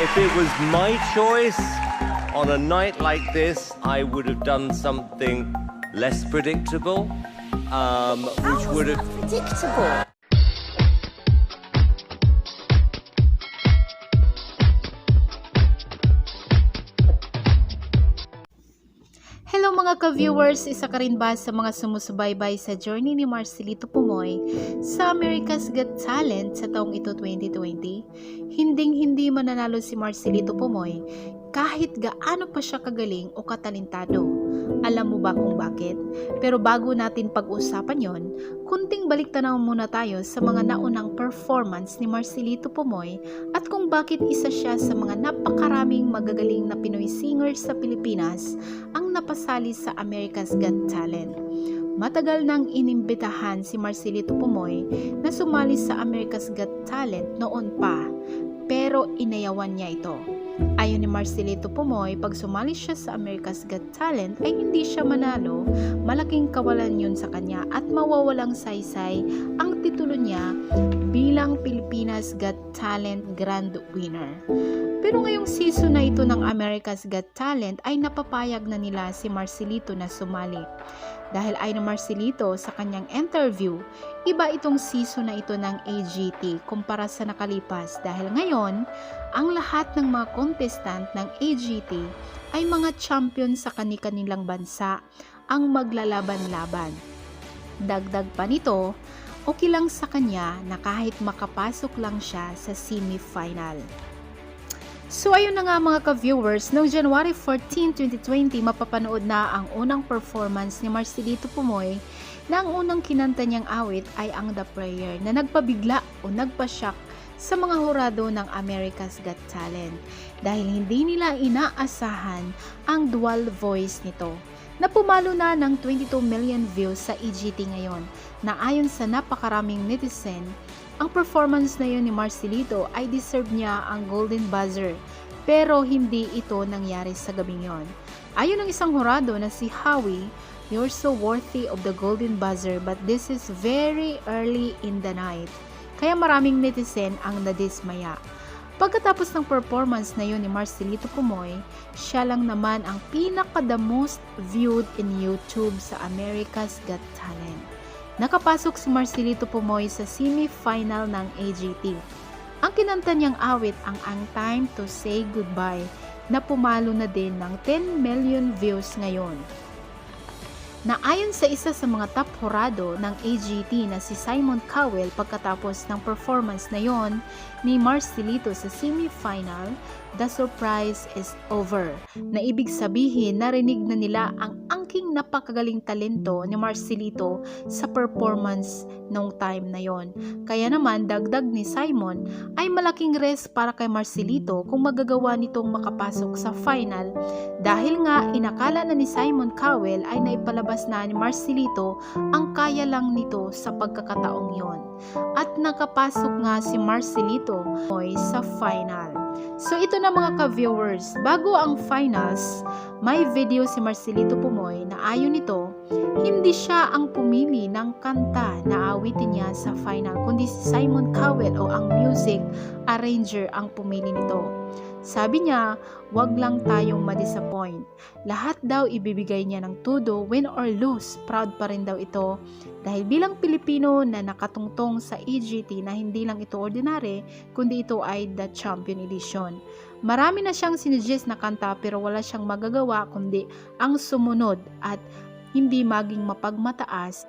If it was my choice, on a night like this, I would have done something less predictable, which would have... Predictable. Hello mga ka-viewers, isa ka rin ba sa mga sumusubaybay sa journey ni Marcelito Pomoy sa America's Got Talent sa taong ito 2020? Hinding-hindi mananalo si Marcelito Pomoy kahit gaano pa siya kagaling o katalentado. Alam mo ba kung bakit? Pero bago natin pag-usapan yon, kunting baliktanaw muna tayo sa mga naunang performance ni Marcelito Pomoy at kung bakit isa siya sa mga napakaraming magagaling na Pinoy singers sa Pilipinas ang napasali sa America's Got Talent. Matagal nang inimbitahan si Marcelito Pomoy na sumali sa America's Got Talent noon pa, pero inayawan niya ito. Ayon ni Marcelito Pomoy, pag sumali siya sa America's Got Talent ay hindi siya manalo, malaking kawalan yun sa kanya at mawawalang saysay ang titulo niya bilang Pilipinas Got Talent Grand Winner. Pero ngayong season na ito ng America's Got Talent ay napapayag na nila si Marcelito na sumali. Dahil ayon ni Marcelito sa kanyang interview, iba itong season na ito ng AGT kumpara sa nakalipas dahil ngayon, ang lahat ng mga contestant ng AGT ay mga champion sa kani-kanilang bansa ang maglalaban-laban. Dagdag pa nito, okay lang sa kanya na kahit makapasok lang siya sa semi-final. So ayun na nga mga ka-viewers, noong January 14, 2020 mapapanood na ang unang performance ni Marcelito Pomoy na ang unang kinanta niyang awit ay ang The Prayer na nagpabigla o nagpa-shock sa mga hurado ng America's Got Talent dahil hindi nila inaasahan ang dual voice nito na pumalo na ng 22 million views sa EGT ngayon na ayon sa napakaraming netizen, ang performance na yun ni Marcelito ay deserve niya ang golden buzzer pero hindi ito nangyari sa gabing yon. Ayon ng isang hurado na si Howie, "You're so worthy of the golden buzzer but this is very early in the night." Kaya maraming netizen ang nadismaya. Pagkatapos ng performance na yun ni Marcelito Pomoy, siya lang naman ang pinaka-the most viewed in YouTube sa America's Got Talent. Nakapasok si Marcelito Pomoy sa semi-final ng AGT. Ang kinanta niyang awit ang Time to Say Goodbye na pumalo na din ng 10 million views ngayon. Na ayon sa isa sa mga top hurado ng AGT na si Simon Cowell pagkatapos ng performance na yon ni Marcelito sa semi-final, the surprise is over. Na ibig sabihin narinig na nila ang angking napakagaling talento ni Marcelito sa performance nung time na yon. Kaya naman dagdag ni Simon ay malaking rest para kay Marcelito kung magagawa nitong makapasok sa final dahil nga inakala na ni Simon Cowell ay naipalabas na ni Marcelito ang kaya lang nito sa pagkakataong yon. At nakapasok nga si Marcelito sa final. So ito na mga ka-viewers, bago ang finals, may video si Marcelito Pomoy na ayon nito, hindi siya ang pumili ng kanta na awitin niya sa final, kundi si Simon Cowell o ang music arranger ang pumili nito. Sabi niya, wag lang tayong ma-disappoint. Lahat daw ibibigay niya ng todo, win or lose, proud pa rin daw ito. Dahil bilang Pilipino na nakatungtong sa EGT na hindi lang ito ordinary, kundi ito ay the Champion Edition. Marami na siyang sinuggest na kanta pero wala siyang magagawa kundi ang sumunod at hindi maging mapagmataas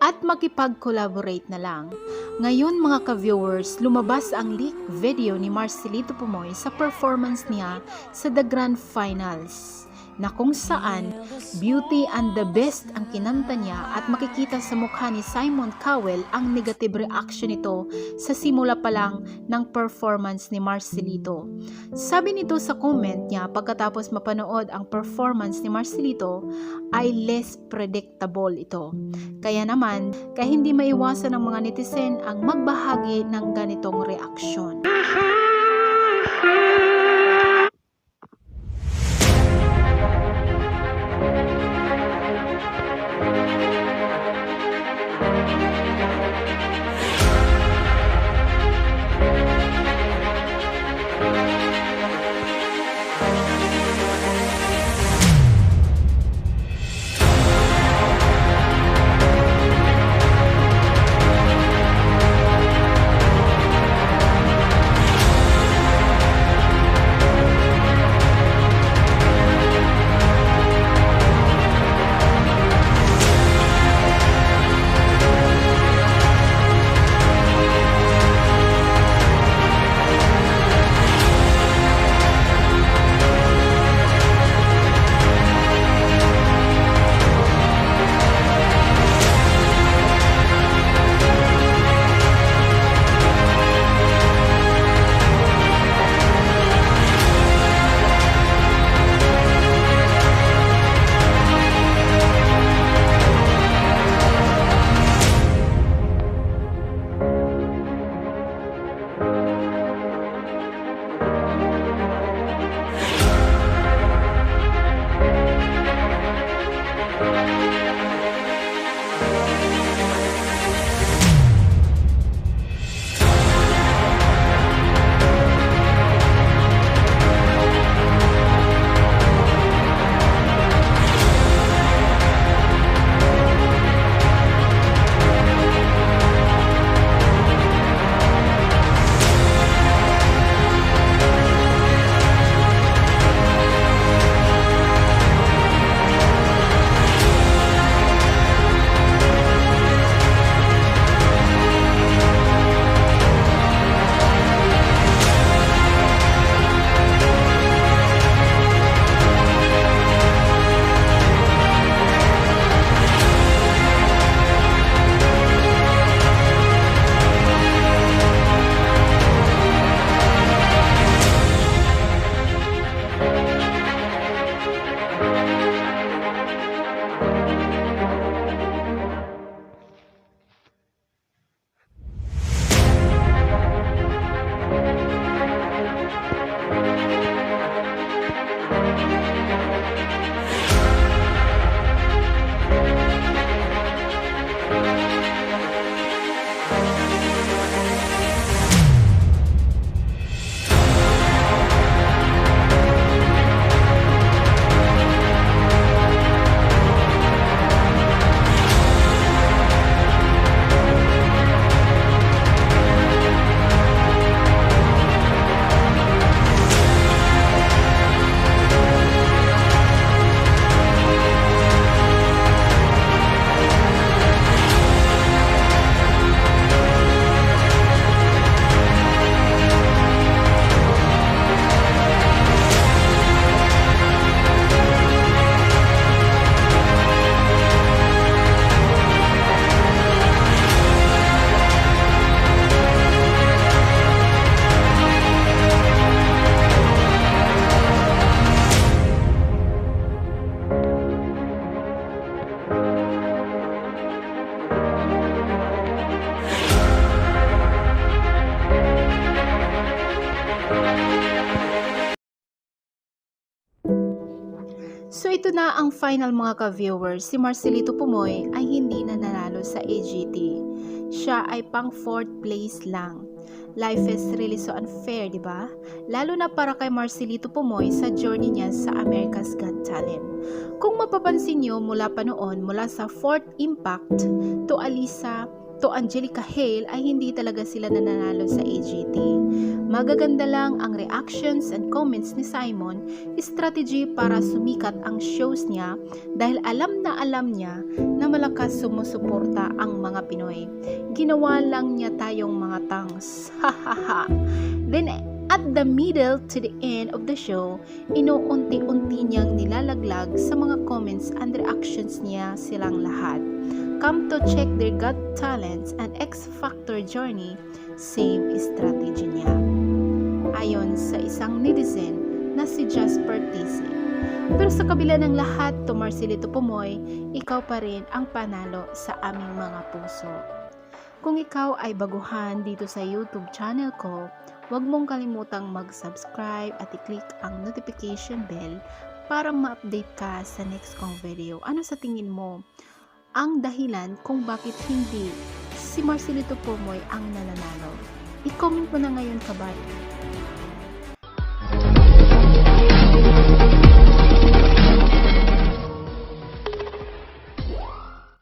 at makipag-collaborate na lang. Ngayon mga ka-viewers, lumabas ang leak video ni Marcelito Pomoy sa performance niya sa The Grand Finals na kung saan Beauty and the Beast ang kinanta niya at makikita sa mukha ni Simon Cowell ang negative reaction nito sa simula pa lang ng performance ni Marcelito. Sabi nito sa comment niya pagkatapos mapanood ang performance ni Marcelito ay less predictable ito. Kaya naman, kaya hindi maiwasan ng mga netizen ang magbahagi ng ganitong reaksyon. So ito na ang final mga ka-viewers, si Marcelito Pomoy ay hindi na nanalo sa AGT. Siya ay pang 4th place lang. Life is really so unfair, di ba? Lalo na para kay Marcelito Pomoy sa journey niya sa America's Got Talent. Kung mapapansin nyo mula pa noon, mula sa 4th Impact to Alisa, to Angelica Hale ay hindi talaga sila nananalo sa AGT. Magaganda lang ang reactions and comments ni Simon, strategy para sumikat ang shows niya dahil alam niya na malakas sumusuporta ang mga Pinoy. Ginawa lang niya tayong mga tangs. Then at the middle to the end of the show, inuunti-unti niyang nilalaglag sa mga comments and reactions niya silang lahat. Come to check their Got Talents and X Factor journey, same strategy niya. Ayon sa isang netizen na si Jasper TC. Pero sa kabila ng lahat, to Marcelito Pomoy, ikaw pa rin ang panalo sa aming mga puso. Kung ikaw ay baguhan dito sa YouTube channel ko, huwag mong kalimutang mag-subscribe at i-click ang notification bell para ma-update ka sa next kong video. Ano sa tingin mo ang dahilan kung bakit hindi si Marcelito Pomoy ang nananalo? I-comment mo na ngayon, kabay.